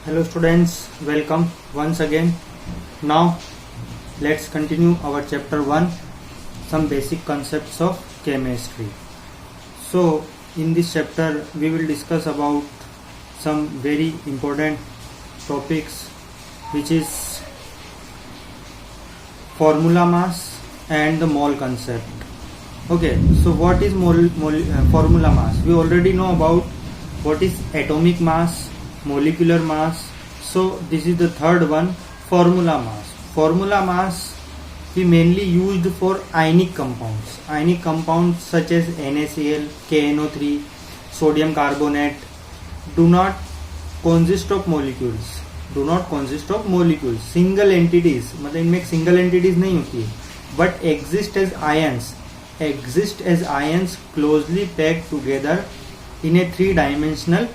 Hello students, welcome once again. Now let's continue our chapter 1, some basic concepts of chemistry. So in this chapter we will discuss about some very important topics, which is formula mass and the mole concept. Okay, so what is formula mass? We already know about what is atomic mass, molecular mass. So this is the third one, formula mass. Formula mass we mainly used for ionic compounds. Ionic compounds such as NaCl, KNO3, sodium carbonate do not consist of molecules. Single entities, मतलब इनमें single entities नहीं होती है, but exist as ions closely packed together in a three-dimensional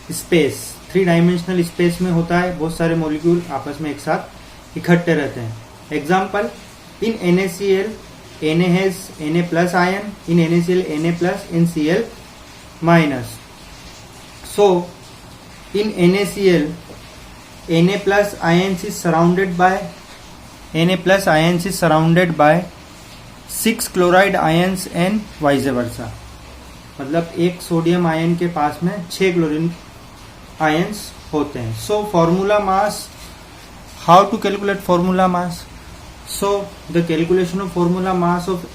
space. Three-dimensional space में होता है, बहुत सारे मॉलिक्यूल आपस में एक साथ इकट्ठे रहते हैं. Example, in NaCl Na has Na plus ion, in NaCl Na plus, in Cl minus. So in NaCl Na plus ions is surrounded by 6 chloride ions and vice versa. मतलब एक सोडियम आयन के पास में 6 chlorine ions होते हैं. So formula mass, how to calculate formula mass? So the calculation of formula mass of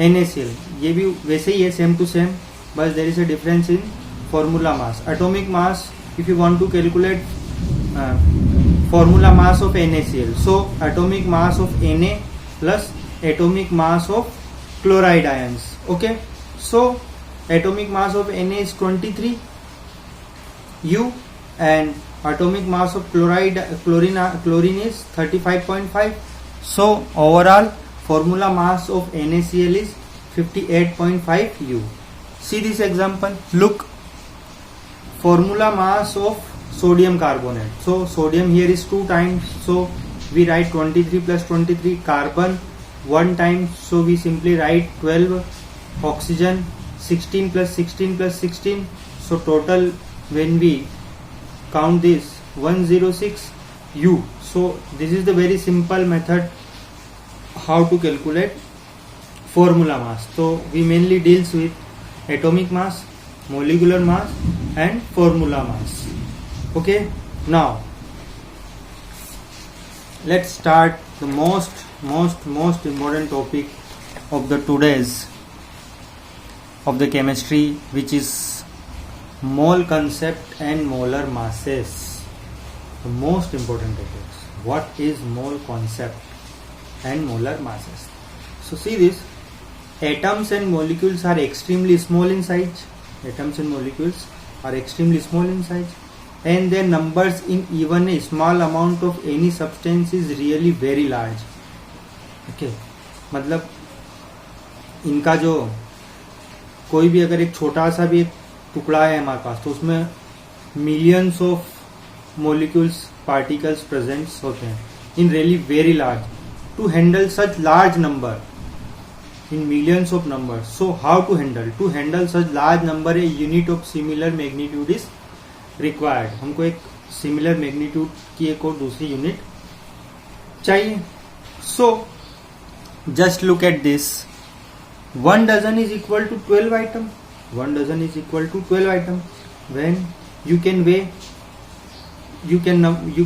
NaCl, ये भी वैसे ही है, सेम टू सेम, बस there is a difference in formula mass. Atomic mass, if you want to calculate formula mass of NaCl, so atomic mass of Na plus atomic mass of chloride ions. Okay, so atomic mass of Na is 23 U and atomic mass of chlorine is 35.5. So overall formula mass of NaCl is 58.5 U. See this example. Look, formula mass of sodium carbonate. So sodium here is 2 times. So we write 23 plus 23. Carbon 1 time. So we simply write 12. Oxygen 16 plus 16 plus 16. So total when we count this 106 U. So this is the very simple method how to calculate formula mass. So we mainly deals with atomic mass, molecular mass and formula mass. Okay, now let's start the most important topic of the today's of the chemistry, which is mole concept and molar masses. The most important topics. What is mole concept and molar masses? So see this, atoms and molecules are extremely small in size. And their numbers in even a small amount of any substance is really very large. Okay, मतलब इनका जो कोई भी अगर एक छोटा सा भी एक टुकड़ा है हमारे पास, तो उसमें millions of molecules, particles present होते हैं in really very large. To handle such large number in millions of number. So how to handle such large number, a unit of similar magnitude is required. हमको एक similar magnitude की एक और दूसरी unit चाहिए. So just look at this. 1 dozen is equal to 12 item. When you can weigh, you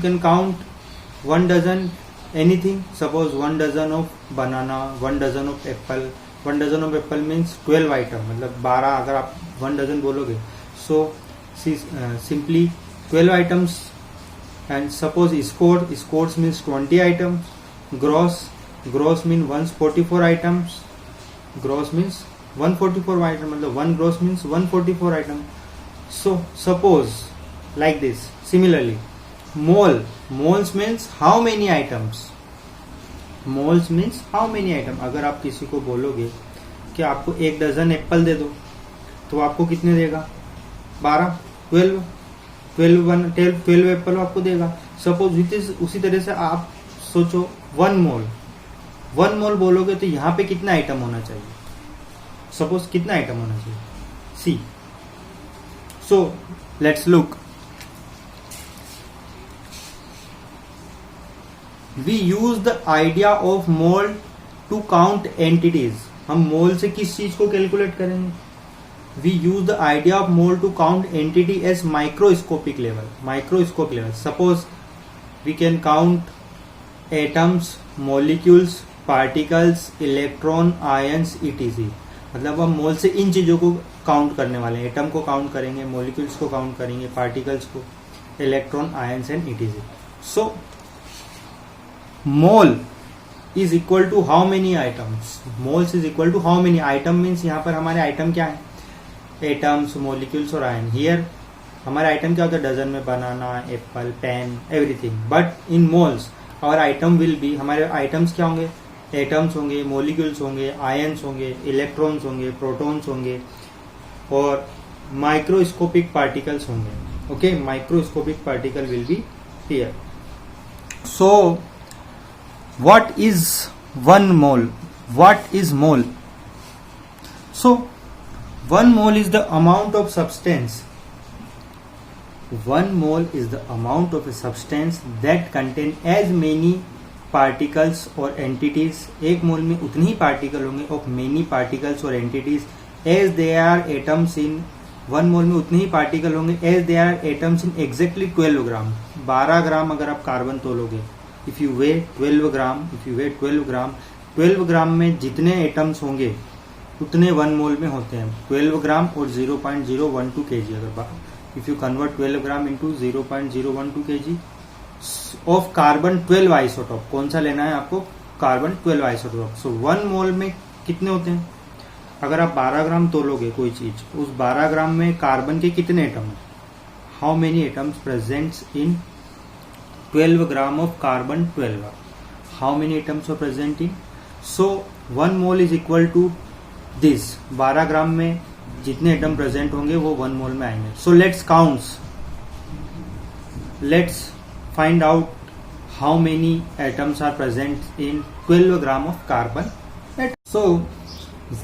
can count 1 dozen anything. Suppose 1 dozen of banana, 1 dozen of apple. 1 dozen of apple means 12 item. मतलब 12 अगर आप 1 dozen बोलोगे. So simply 12 items. And suppose scores means 20 items. Gross means 144 items. Gross means 144 item, मतलब 1 gross means 144 item. So suppose like this. Similarly, moles means how many items. अगर आप किसी को बोलोगे कि आपको 1 डजन एप्पल दे दो, तो आपको कितने देगा? 12, 12 एप्पल आपको देगा. सपोज विथ इज उसी तरह से आप सोचो 1 मोल बोलोगे तो यहाँ पे कितना आइटम होना चाहिए? सपोज कितना आइटम होना चाहिए? See. So let's look. We use the idea of mole to count entities. हम मोल से किस चीज को कैलकुलेट करेंगे? We use the idea of mole to count entity as microscopic level. Microscope level, suppose we can count atoms, molecules, particles, electron, ions, ETC. मतलब हम mole से इन चीजों को काउंट करने वाले हैं. एटम को काउंट करेंगे, मॉलिक्यूल्स को काउंट करेंगे, पार्टिकल्स को, electron, ions and ETC. So mole is equal to how many items. Moles is equal to how many item. Means यहाँ पर हमारे आइटम क्या है? एटम्स, मॉलिक्यूल्स और आयन. हियर हमारे आइटम क्या होता है? डजन में banana, apple, pen, everything. But in moles our item will be, हमारे आइटम्स क्या होंगे? एटम्स होंगे, मॉलिक्यूल्स होंगे, आयन्स होंगे, इलेक्ट्रॉन्स होंगे, प्रोटॉन्स होंगे और माइक्रोस्कोपिक पार्टिकल्स होंगे. Okay, microscopic particle will be here. So what is 1 mole? What is mole? So 1 mole is the amount of substance. 1 mole is the amount of a substance that contain as many particles or entities. एक मोल में उतने ही particle होंगे of many particles or entities as there are atoms in 1 मोल में उतने ही particle होंगे as there are atoms in exactly 12 ग्राम. 12 ग्राम अगर आप carbon तोलोगे, if you वे 12 ग्राम, 12 ग्राम में जितने एटम्स होंगे उतने 1 मोल में होते हैं. 12 ग्राम और 0.012 kg. अगर if you convert 12 gram into 0.012 kg of carbon 12 isotope. कौन सा लेना है आपको? Carbon 12 isotope. सो 1 मोल में कितने होते हैं? अगर आप 12 ग्राम तोलोगे कोई चीज, उस 12 ग्राम में कार्बन के कितने एटम है? How many atoms presents in 12 gram of carbon 12. How many atoms are present in? So 1 mole is equal to this. 12 ग्राम में जितने एटम प्रेजेंट होंगे वो 1 मोल में आएंगे. So let's count. Let's find out how many atoms are present in 12 gram of carbon. So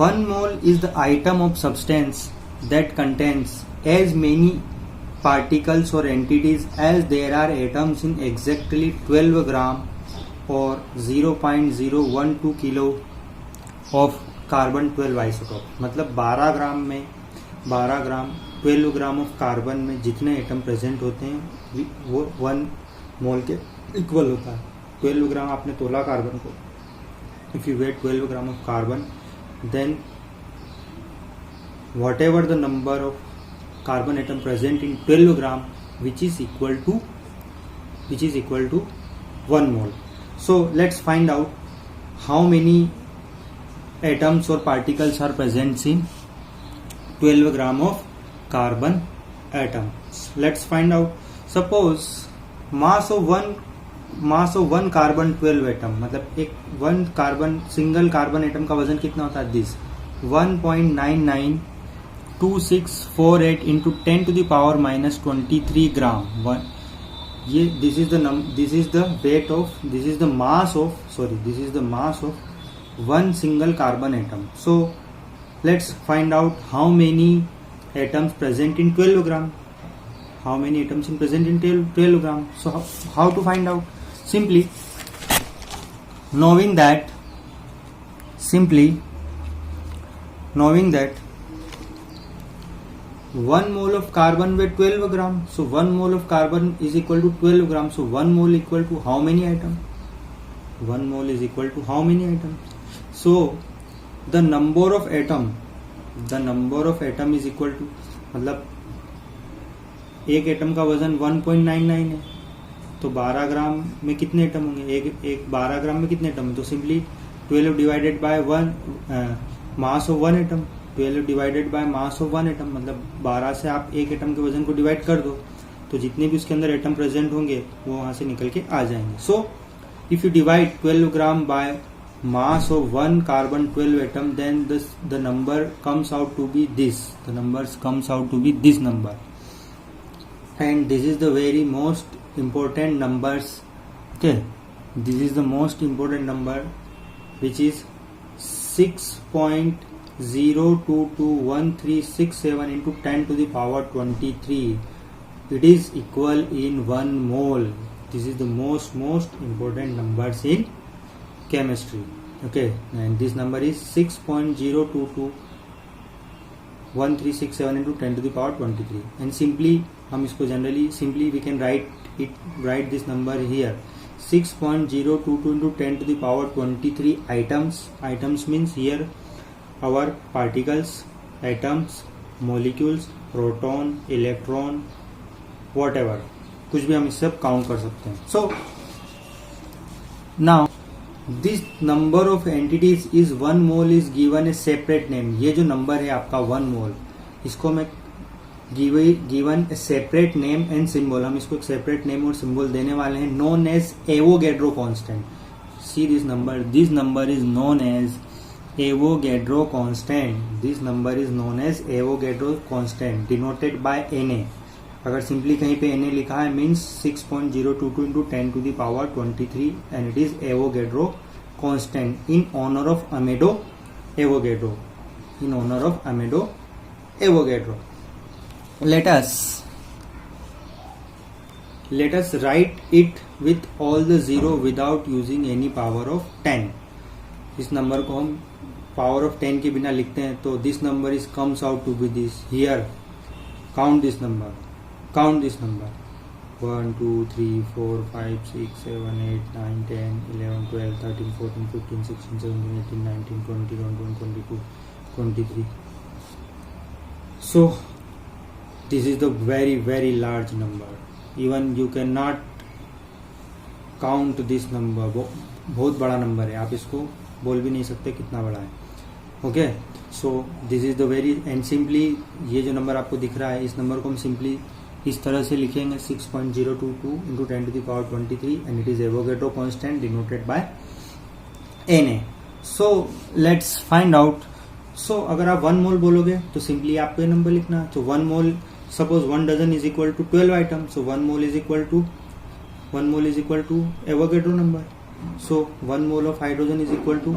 1 mole is the item of substance that contains as many particles or entities as there are atoms in exactly 12 gram or 0.012 kilo of carbon 12 isotope. मतलब 12 ग्राम में 12 gram of carbon में जितने atom present होते हैं वो 1 मोल के equal होता है. 12 ग्राम आपने तोला कार्बन को. If you weight 12 gram of carbon, then whatever the number of carbon atom present in 12 gram which is equal to 1 mole. So let's find out how many atoms or particles are present in 12 gram of carbon atom. Let's find out. Suppose mass of one carbon 12 atom, मतलब एक 1 carbon single carbon atom का वजन कितना होता है? This 1.992648 into 10 to the power minus 23 gram. ये this is the mass of one single carbon atom. So let's find out how many atoms present in 12 gram. How many atoms in present in 12 gram? So how to find out? Simply knowing that 1 mole of carbon with 12 gram. So 1 mole of carbon is equal to 12 gram. So 1 mole equal to how many atoms? 1 mole is equal to how many atoms? So the number of atom is equal to, मतलब एक atom का वजन 1.99 है तो 12 ग्राम में कितने atom होंगे? एक 12 ग्राम में कितने एटम है? तो simply 12 divided by 1 mass of 1 atom. 12 divided by mass of 1 atom, मतलब 12 से आप एक एटम के वजन को डिवाइड कर दो तो जितने भी उसके अंदर एटम प्रेजेंट होंगे वो वहां से निकल के आ जाएंगे. So if you divide 12 gram bye mass of 1 carbon 12 atom, then the number comes out to be this. The numbers comes out to be this number, and this is the very most important numbers. Okay, this is the most important number, which is 6.0221367 into 10 to the power 23. It is equal in 1 mole. this is the most important numbers in chemistry. Okay, and this number is 6.0221367 into 10 to the power 23. And simply हम इसको generally simply we can write this number here. 6.022 into 10 to the power 23 items means here our particles, atoms, molecules, proton, electron, whatever, कुछ भी हम इससे count कर सकते हैं. So now this number of entities is 1 mole is given a separate name. ये जो number है आपका 1 mole, इसको मैं given a separate name and symbol, हम इसको एक separate name और symbol देने वाले हैं, known as Avogadro constant. See this number is known as Avogadro constant. This number is known as Avogadro constant, denoted by Na. अगर simply कहीं पे Na लिखा है means 6.022 into 10 to the power 23 and it is Avogadro constant in honor of Amedeo Avogadro. In honor of Amedeo Avogadro. Let us write it with all the zero without using any power of 10. इस number को हम power of 10 के बिना लिखते हैं तो this number is comes out to be this. Here count this number 1 2 3 4 5 6 7 8 9 10 11 12 13 14 15 16 17 18 19 20 21 22 23. So this is the very large number. Even you cannot count this number. बहुत बड़ा नंबर है, आप इसको बोल भी नहीं सकते कितना बड़ा है. Okay, so this is the very and simply ये जो नंबर आपको दिख रहा है इस नंबर को हम सिंपली इस तरह से लिखेंगे 6.022 into 10 to the power 23 and it is Avogadro constant denoted by Na. So let's find out. So अगर आप 1 मोल बोलोगे तो सिंपली आपको ये नंबर लिखना. तो 1 मोल suppose 1 dozen is equal to 12 items, so 1 mole is equal to Avogadro number. So 1 mole of hydrogen is equal to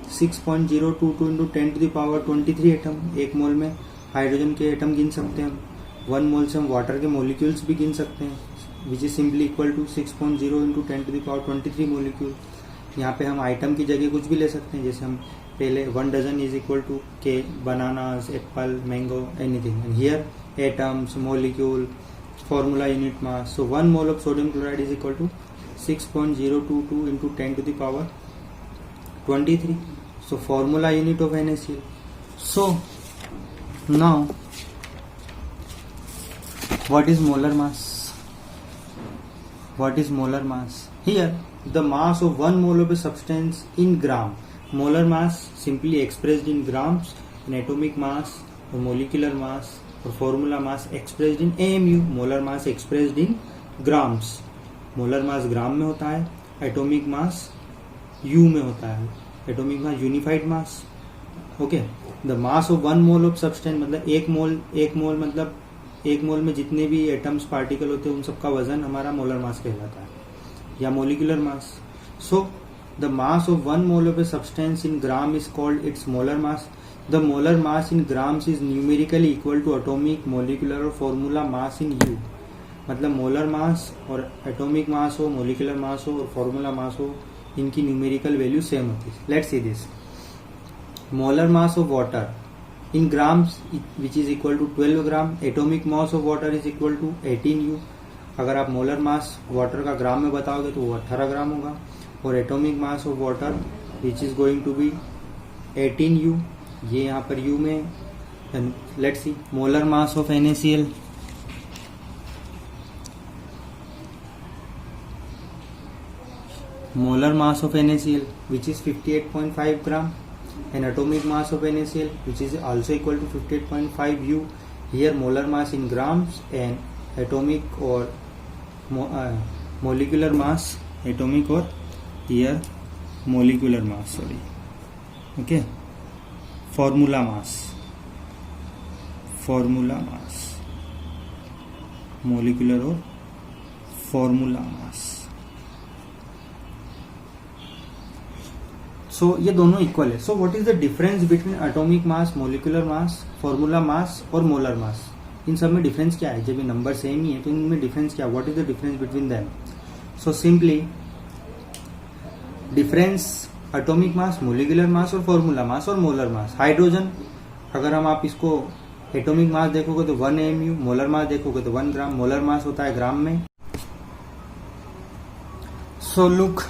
6.022 into 10 to the power 23 atom. एक मोल में हाइड्रोजन के एटम गिन सकते हैं हम. 1 मोल से हम वाटर के मोलिक्यूल्स भी गिन सकते हैं, which is simply equal to 6.0 into 10 to the power 23 molecule. यहाँ पे हम आइटम की जगह कुछ भी ले सकते हैं, जैसे हम पहले 1 डजन इज इक्वल टू के bananas, apple, mango, anything. And here atoms, molecule, formula unit mass. So 1 mole of sodium chloride is equal to 6.022 into 10 to the power 23. So formula unit of NaCl. So now what is molar mass? Here the mass of 1 mole of a substance in gram. Molar mass simply expressed in grams, and atomic mass or molecular mass or formula mass expressed in AMU. Molar mass expressed in grams. Molar mass gram में होता है, atomic mass U में होता है, atomic mass unified mass. Okay, the mass of 1 mole of substance मतलब एक मोल में जितने भी एटम्स पार्टिकल होते हैं उन सबका वजन हमारा मोलर मास कहलाता है या molecular mass. So the mass of 1 mole of a substance in gram is called its molar mass. The molar mass in grams is numerically equal to atomic, molecular और फॉर्मूला मास इन यू. मतलब molar mass और atomic मास हो, molecular mass हो और formula मास हो, इनकी numerical value same होती है. Let's see this. Molar mass of water in grams which is equal to 12 gram. Atomic mass of water is equal to 18U. अगर आप मोलर मास वाटर का ग्राम में बताओगे तो वो 18 ग्राम होगा. और atomic mass of water which is going to be 18U. ये यहाँ पर U में. Let's see molar mass of NaCl. Molar mass of NaCl which is 58.5 gram, and atomic mass of NaCl which is also equal to 58.5 U. Here molar mass in grams and atomic or molecular mass, atomic or here molecular mass, sorry. Okay, formula mass, molecular or formula mass. सो ये दोनों equal है. So what is the difference between atomic mass, molecular mass, formula mass और molar mass? इन सब में difference क्या है? जब ये नंबर सेम ही है तो इनमें डिफरेंस क्या है? What is the difference between them? So simply difference atomic mass, molecular mass और फॉर्मूला मास और मोलर मास. हाइड्रोजन अगर हम आप इसको एटॉमिक मास देखोगे तो 1 mu, मोलर मास देखोगे तो 1 ग्राम. मोलर मास होता है ग्राम में. So look,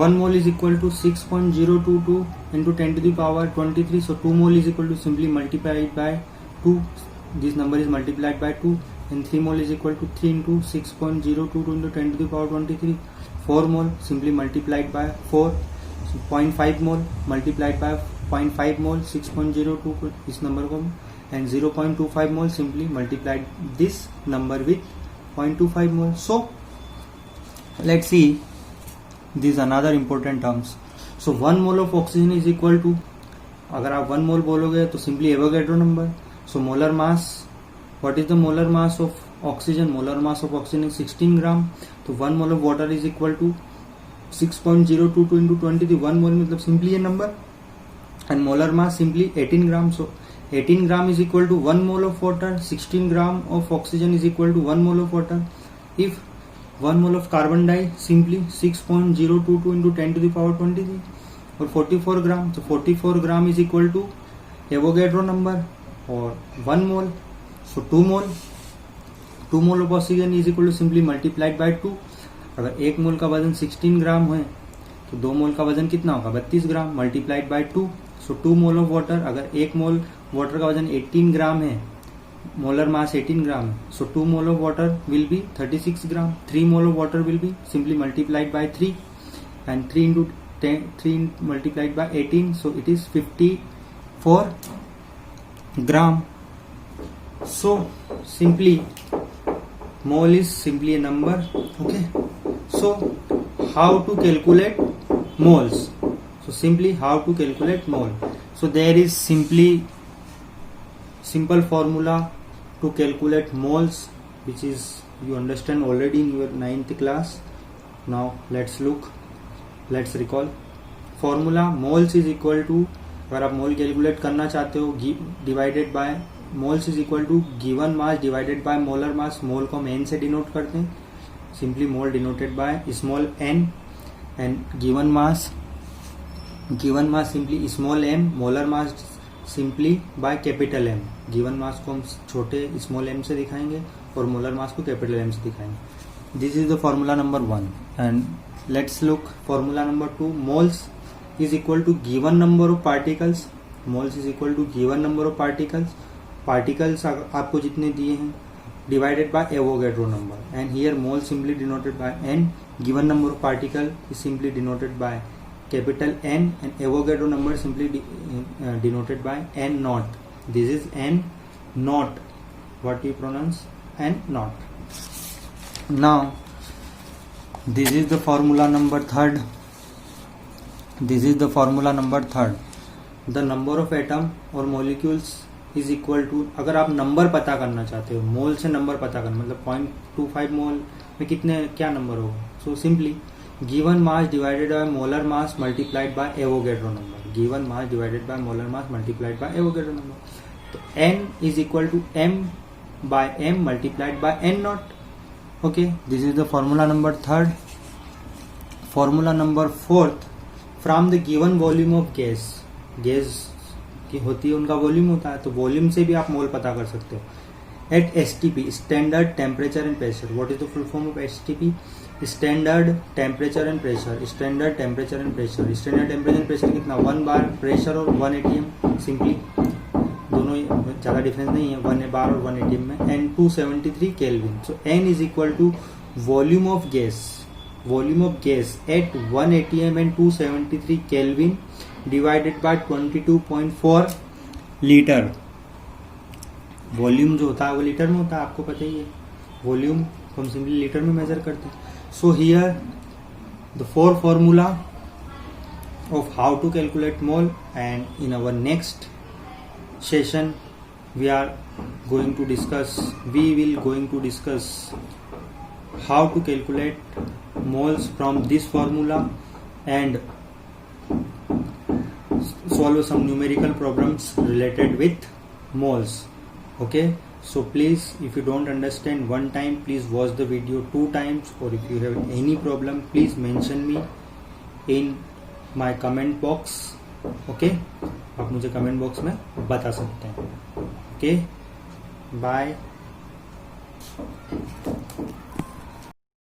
1 mole is equal to 6.022 into 10 to the power 23. So 2 mole is equal to simply multiplied by 2. This number is multiplied by 2. And 3 mole is equal to 3 into 6.022 into 10 to the power 23. 4 mole simply multiplied by 4. So 0.5 mole multiplied by 0.5 mole 6.02 इस number को, and 0.25 mole simply multiplied this number with 0.25 mole. So let's see these another important terms. So 1 mole of oxygen is equal to, अगर आप 1 mole बोलोगे तो simply Avogadro number. So molar mass, what is the molar mass of oxygen? Molar mass of oxygen is 16 gram. तो 1 mole of water is equal to 6.022 into 20. 1 mole मतलब simply ये number, and molar mass simply 18 gram. So 18 gram is equal to 1 mole of water. 16 gram of oxygen is equal to 1 mole of water. If 1 mole of carbon dye simply 6.022 into 10 to the power 23 or 44 gram. So 44 gram is equal to Avogadro number or 1 mole. So 2 mole of oxygen is equal to simply multiplied by 2. अगर 1 मोल का वजन 16 ग्राम है तो 2 मोल का वजन कितना होगा 32 gram multiplied by 2. So 2 mole of water, अगर 1 मोल वाटर का वजन 18 ग्राम है, मोलर मास 18 ग्राम है, सो 2 mole of water will be 36 gram. 3 mole of water will be simply multiplied by 3 and 3 into 10, 3 multiplied by 18, so it is 54 gram. So simply mole is simply a number. Okay, so how to calculate moles? So simply how to calculate mole? So there is simple formula to calculate moles, which is you understand already in your 9th class. Now let's recall formula. Moles is equal to, अगर आप मोल calculate करना चाहते हो, divided by, moles is equal to given mass divided by molar mass. Mole को हम N से denote करते हैं, simply mole denoted by small N, and given mass simply small M, molar mass simply by capital M. Given mass को हम छोटे small M से दिखाएंगे और मोलर मास को कैपिटल एम से दिखाएंगे. This is the formula number 1. And let's look formula number 2. Moles is equal to given number of particles. Moles is equal to given number of particles. Particles आपको जितने दिए हैं divided by Avogadro number, and here mole simply denoted by n. Given number of particle is simply denoted by capital N, and Avogadro number simply denoted by n naught. This is n naught, what we pronounce n naught. Now this is the formula number 3rd. This is the formula number 3rd. The number of atom or molecules is equal to, अगर आप number पता करना चाहते हो, मोल से number पता करना, मतलब 0.25 मोल में कितने क्या नंबर होगा. So simply given mass divided by molar mass multiplied by Avogadro number. Given mass divided by molar mass multiplied by Avogadro number. तो n is equal to m by m multiplied by n naught. Okay, this is the formula number 3rd. Formula number 4th. From the given volume of gas की होती है, उनका volume होता है, तो volume से भी आप मोल पता कर सकते हो. At STP, standard temperature and pressure. What is the full form of STP? Standard temperature and pressure. Standard temperature and pressure. Standard temperature and pressure कितना, 1 बार प्रेशर और 1 ATM. सिंपली दोनों ज्यादा डिफरेंस नहीं है, 1 बार और 1 ATM में. And 273 kelvin. So n is equal to volume of gas at 1 ATM and 273 Kelvin divided by 22.4 litre. Volume जो होता है वो लीटर में होता है, आपको पता ही है. वॉल्यूम को हम सिंपली लीटर में मेजर करते हैं. So here the 4 formula of how to calculate mole, and in our next session we will going to discuss how to calculate moles from this formula and solve some numerical problems related with moles. Okay, So please, if you don't understand one time, please watch the video 2 times, or if you have any problem, please mention me in my comment box. Okay, आप मुझे comment box में बता सकते हैं. Okay, bye.